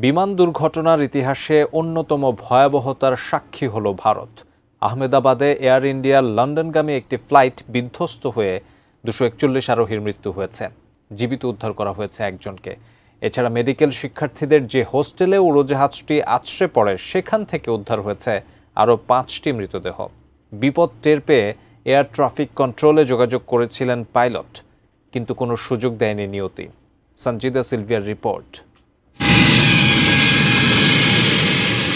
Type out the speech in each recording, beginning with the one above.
বিমান দুর্ঘটনার ইতিহাসে অন্যতম ভয়াবহতার সাক্ষী হলো ভারত। আহমেদাবাদে এয়ার ইন্ডিয়ার লন্ডনগামী একটি ফ্লাইট বিধ্বস্ত হয়ে 241 আরোহীর মৃত্যু হয়েছে। জীবিত উদ্ধার করা হয়েছে একজনকে। এছাড়া মেডিকেল শিক্ষার্থীদের যে হোস্টেলে উড়োজাহাজটি আছড়ে পড়ে সেখান থেকে উদ্ধার হয়েছে আরও 5টি মৃতদেহ। বিপদ টের পেয়ে এয়ার ট্রাফিক কন্ট্রোলে যোগাযোগ করেছিলেন পাইলট, কিন্তু কোনো সুযোগ দেয়নি নিয়তি। সঞ্জিদা সিলভিয়ার রিপোর্ট।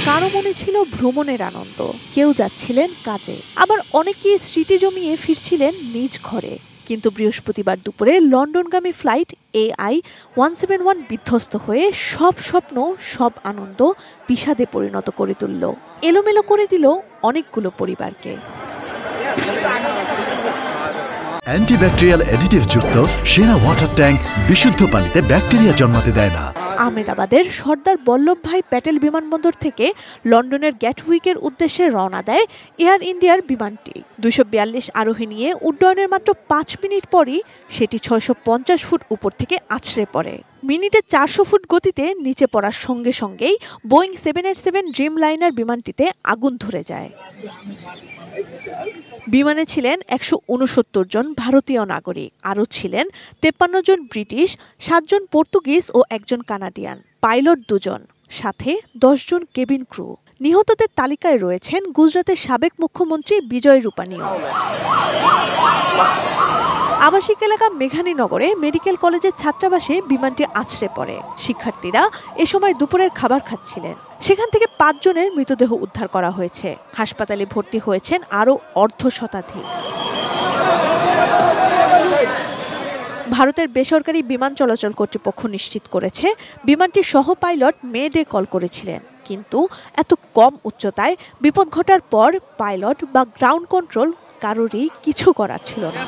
কারো মনে ছিল ভ্রমণের আনন্দ, কেউ যাচ্ছিলেন কাজে, আবার অনেকেই স্মৃতি জমিয়ে ফিরছিলেন নিজ ঘরে। কিন্তু বৃহস্পতিবার দুপুরে লন্ডনগামী ফ্লাইট AI-171 বিধ্বস্ত হয়ে সব স্বপ্ন, সব আনন্দ বিষাদে পরিণত করে তুলল, এলোমেলো করে দিল অনেকগুলো পরিবারকে। অ্যান্টিব্যাকটেরিয়াল অ্যাডিটিভ যুক্ত সেরা ওয়াটার ট্যাঙ্ক বিশুদ্ধ পানিতে ব্যাকটেরিয়া জন্মাতে দেয় না। আহমেদাবাদের সর্দার বল্লভভাই প্যাটেল বিমানবন্দর থেকে লন্ডনের গ্যাটউইকের উদ্দেশ্যে রওনা দেয় এয়ার ইন্ডিয়ার বিমানটি। 242 আরোহী নিয়ে উড্ডয়নের মাত্র 5 মিনিট পরই সেটি 650 ফুট উপর থেকে আছড়ে পড়ে। মিনিটে 400 ফুট গতিতে নিচে পড়ার সঙ্গে সঙ্গেই বোয়িং 787 ড্রিমলাইনার বিমানটিতে আগুন ধরে যায়। বিমানে ছিলেন 169 জন ভারতীয় নাগরিক, আরও ছিলেন 53 জন ব্রিটিশ, 7 জন পর্তুগিজ ও 1 জন কানাডিয়ান, পাইলট 2 জন, সাথে 10 জন কেবিন ক্রু। নিহতদের তালিকায় রয়েছেন গুজরাটের সাবেক মুখ্যমন্ত্রী বিজয় রূপানীও। আবাসিক এলাকা মেঘানীনগরে মেডিকেল কলেজের ছাত্রাবাসে বিমানটি আছড়ে পড়ে। শিক্ষার্থীরা এ সময় দুপুরের খাবার খাচ্ছিলেন। সেখান থেকে 5 জনের মৃতদেহ উদ্ধার করা হয়েছে। হাসপাতালে ভর্তি হয়েছেন আরও অর্ধশতাধিক। ভারতের বেসরকারি বিমান চলাচল কর্তৃপক্ষ নিশ্চিত করেছে, বিমানটির সহ পাইলট মে ডে কল করেছিলেন, কিন্তু এত কম উচ্চতায় বিপদ ঘটার পর পাইলট বা গ্রাউন্ড কন্ট্রোল কারোরই কিছু করার ছিল না।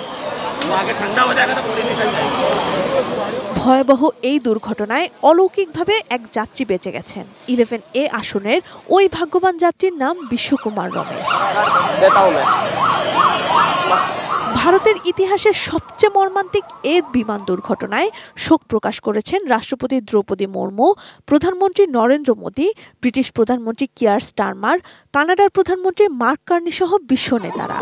ভয়াবহ এই দুর্ঘটনায় অলৌকিকভাবে এক যাত্রী বেঁচে গেছেন। 11A আসনের ওই ভাগ্যবান যাত্রীর নাম বিশ্বকুমার রমেশ। ভারতের ইতিহাসের সবচেয়ে মর্মান্তিক এই বিমান দুর্ঘটনায় শোক প্রকাশ করেছেন রাষ্ট্রপতি দ্রৌপদী মুর্মু, প্রধানমন্ত্রী নরেন্দ্র মোদী, ব্রিটিশ প্রধানমন্ত্রী কিয়ার স্টারমার, কানাডার প্রধানমন্ত্রী মার্ক কার্নি সহ বিশ্ব নেতারা।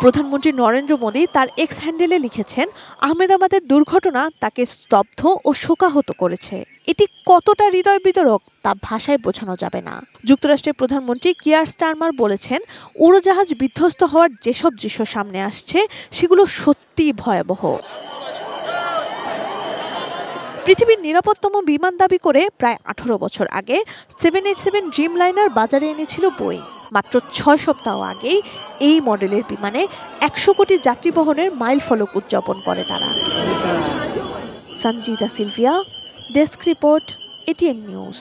প্রধানমন্ত্রী নরেন্দ্র মোদী তার এক্স হ্যান্ডেলে লিখেছেন, আহমেদাবাদের দুর্ঘটনা তাকে স্তব্ধ ও শোকাহত করেছে। এটি কতটা হৃদয় বিদারক তা ভাষায় বোঝানো যাবে না। যুক্তরাষ্ট্রের প্রধানমন্ত্রী কিয়ার স্টারমার বলেছেন, উড়োজাহাজ বিধ্বস্ত হওয়ার যেসব দৃশ্য সামনে আসছে সেগুলো সত্যিই ভয়াবহ। পৃথিবীর নিরাপত্তম বিমান দাবি করে প্রায় 18 বছর আগে 787 ড্রিমলাইনার বাজারে এনেছিল বোয়িং। মাত্র 6 সপ্তাহ আগেই এই মডেলের বিমানে 100 কোটি যাত্রী বহনের মাইল ফলক উদযাপন করে তারা। Sanjida Sylvia, desk report, ATN news.